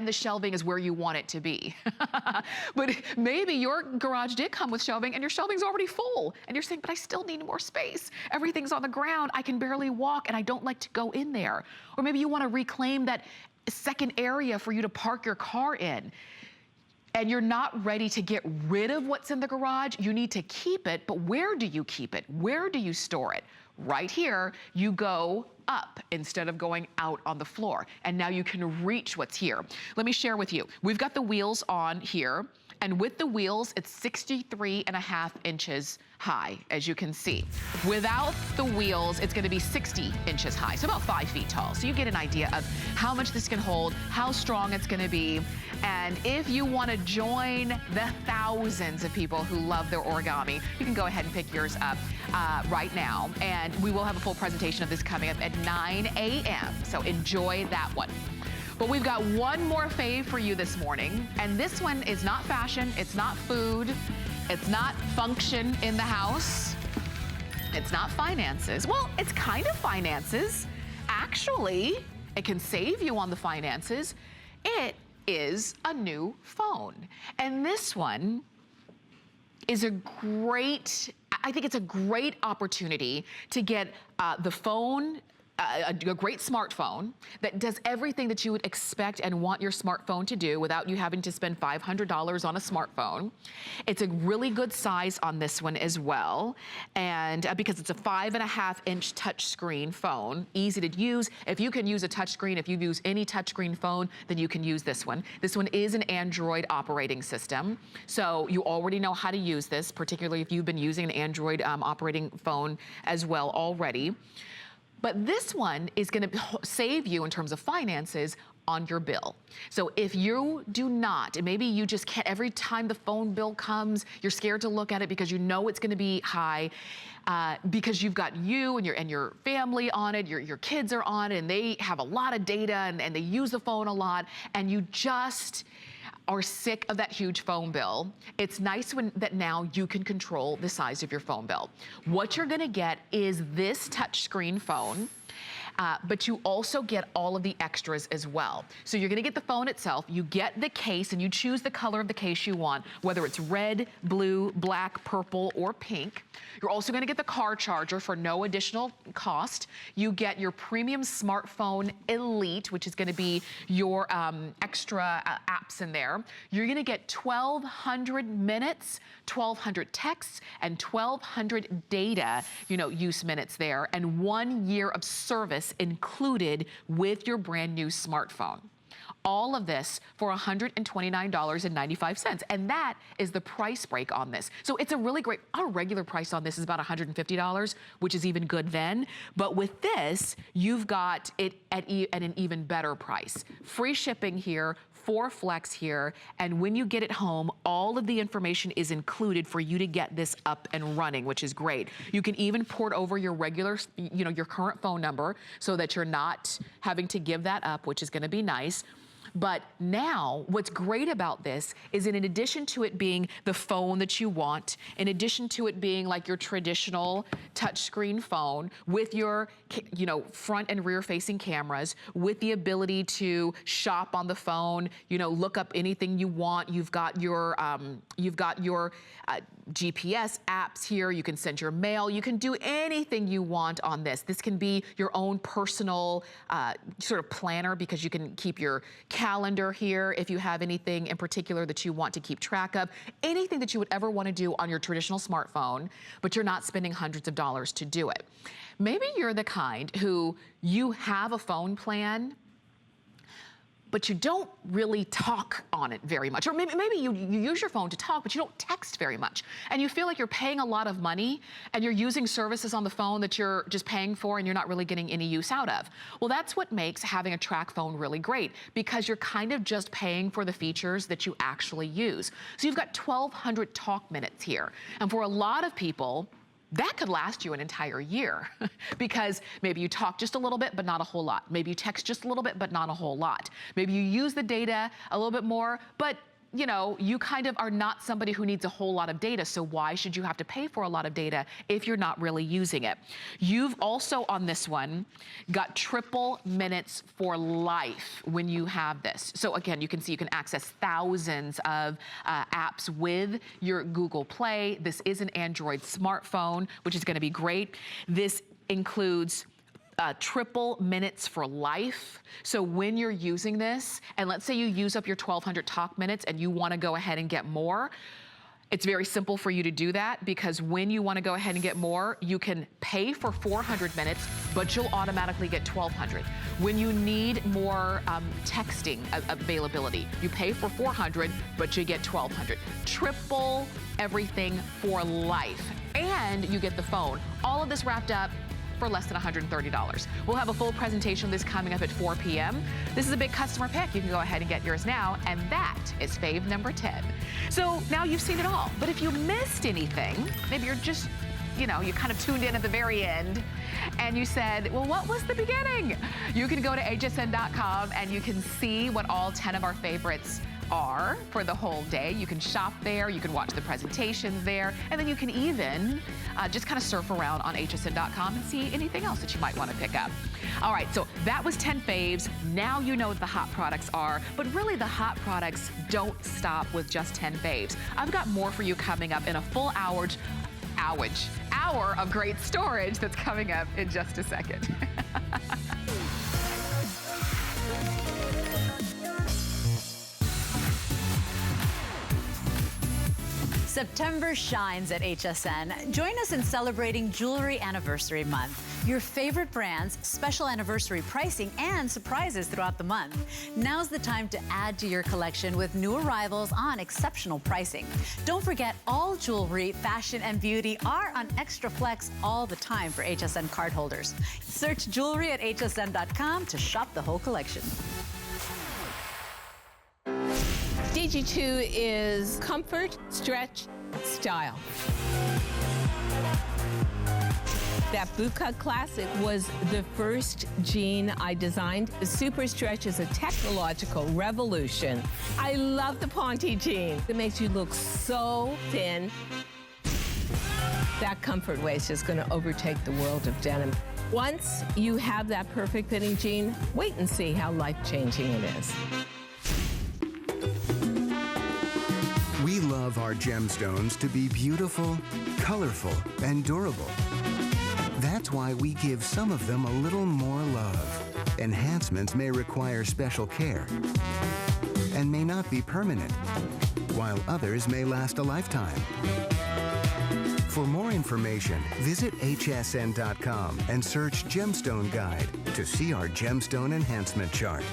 [SPEAKER 2] the shelving is where you want it to be. But maybe your garage did come with shelving and your shelving's already full, and you're saying, but I still need more space. Everything's on the ground, I can barely walk, and I don't like to go in there. Or maybe you want to reclaim that second area for you to park your car in, and you're not ready to get rid of what's in the garage. You need to keep it, but where do you keep it? Where do you store it? Right here, you go up instead of going out on the floor. And now you can reach what's here. Let me share with you. We've got the wheels on here, and with the wheels, it's 63.5 inches high, as you can see. Without the wheels, it's gonna be 60 inches high, so about 5 feet tall. So you get an idea of how much this can hold, how strong it's gonna be. And if you wanna join the thousands of people who love their origami, you can go ahead and pick yours up right now. And we will have a full presentation of this coming up at 9 a.m. So enjoy that one. But we've got one more fave for you this morning, and this one is not fashion, it's not food, it's not function in the house, it's not finances. Well, it's kind of finances. Actually, it can save you on the finances. It is a new phone. And this one is a great, I think it's a great opportunity to get the phone a great smartphone that does everything that you would expect and want your smartphone to do without you having to spend $500 on a smartphone. It's a really good size on this one as well, and because it's a 5.5-inch touchscreen phone, easy to use. If you can use a touchscreen, if you use any touchscreen phone, then you can use this one. This one is an Android operating system, so you already know how to use this, particularly if you've been using an Android operating phone as well already. But this one is going to save you in terms of finances on your bill. So if you do not, and maybe you just can't, every time the phone bill comes, you're scared to look at it because you know it's going to be high, because you've got you and your family on it, your kids are on it, and they have a lot of data and they use the phone a lot, and you just are sick of that huge phone bill. It's nice that now you can control the size of your phone bill. What you're gonna get is this touchscreen phone, but you also get all of the extras as well. So you're gonna get the phone itself, you get the case, and you choose the color of the case you want, whether it's red, blue, black, purple, or pink. You're also gonna get the car charger for no additional cost. You get your premium smartphone Elite, which is gonna be your extra apps in there. You're gonna get 1,200 minutes, 1,200 texts, and 1,200 data, use minutes there, and 1 year of service included with your brand new smartphone. All of this for $129.95, and that is the price break on this. So it's a really great, our regular price on this is about $150, which is even good then, but with this, you've got it at an even better price. Free shipping here, 4 flex here, and when you get it home, all of the information is included for you to get this up and running, which is great. You can even port over your regular, your current phone number so that you're not having to give that up, which is gonna be nice. But now, what's great about this is in addition to it being the phone that you want, in addition to it being like your traditional touchscreen phone with your, front and rear facing cameras, with the ability to shop on the phone, look up anything you want. You've got your GPS apps here. You can send your mail. You can do anything you want on this. This can be your own personal sort of planner, because you can keep your calendar here if you have anything in particular that you want to keep track of. Anything that you would ever want to do on your traditional smartphone, but you're not spending hundreds of dollars to do it. Maybe you're the kind who you have a phone plan, but you don't really talk on it very much. Or maybe you use your phone to talk, but you don't text very much. And you feel like you're paying a lot of money and you're using services on the phone that you're just paying for and you're not really getting any use out of. Well, that's what makes having a track phone really great, because you're kind of just paying for the features that you actually use. So you've got 1,200 talk minutes here. And for a lot of people, that could last you an entire year because maybe you talk just a little bit, but not a whole lot. Maybe you text just a little bit, but not a whole lot. Maybe you use the data a little bit more, but you kind of are not somebody who needs a whole lot of data, so why should you have to pay for a lot of data if you're not really using it? You've also, on this one, got triple minutes for life when you have this. So again, you can see you can access thousands of apps with your Google Play. This is an Android smartphone, which is gonna be great. This includes triple minutes for life. So when you're using this, and let's say you use up your 1,200 talk minutes and you want to go ahead and get more, it's very simple for you to do that, because when you want to go ahead and get more, you can pay for 400 minutes, but you'll automatically get 1,200. When you need more texting availability, you pay for 400, but you get 1,200. Triple everything for life. And you get the phone. All of this wrapped up for less than $130. We'll have a full presentation of this coming up at 4 p.m. This is a big customer pick. You can go ahead and get yours now, and that is fave number 10. So now you've seen it all, but if you missed anything, maybe you're just, you kind of tuned in at the very end, and you said, well, what was the beginning? You can go to hsn.com and you can see what all 10 of our favorites are for the whole day. You can shop there, you can watch the presentations there, and then you can even just kind of surf around on hsn.com and see anything else that you might want to pick up. All right, so that was 10 faves. Now you know what the hot products are, but really the hot products don't stop with just 10 faves. I've got more for you coming up in a full hour hour of great storage that's coming up in just a second.
[SPEAKER 7] September shines at HSN. Join us in celebrating Jewelry Anniversary Month. Your favorite brands, special anniversary pricing, and surprises throughout the month. Now's the time to add to your collection with new arrivals on exceptional pricing. Don't forget, all jewelry, fashion, and beauty are on Extra Flex all the time for HSN cardholders. Search jewelry at hsn.com to shop the whole collection.
[SPEAKER 8] DG2 is comfort, stretch, style. That bootcut classic was the first jean I designed. The Super Stretch is a technological revolution. I love the Ponte jean. It makes you look so thin. That comfort waist is going to overtake the world of denim. Once you have that perfect fitting jean, wait and see how life-changing it is.
[SPEAKER 9] We love our gemstones to be beautiful, colorful, and durable. That's why we give some of them a little more love. Enhancements may require special care and may not be permanent, while others may last a lifetime. For more information, visit hsn.com and search Gemstone Guide to see our gemstone enhancement chart.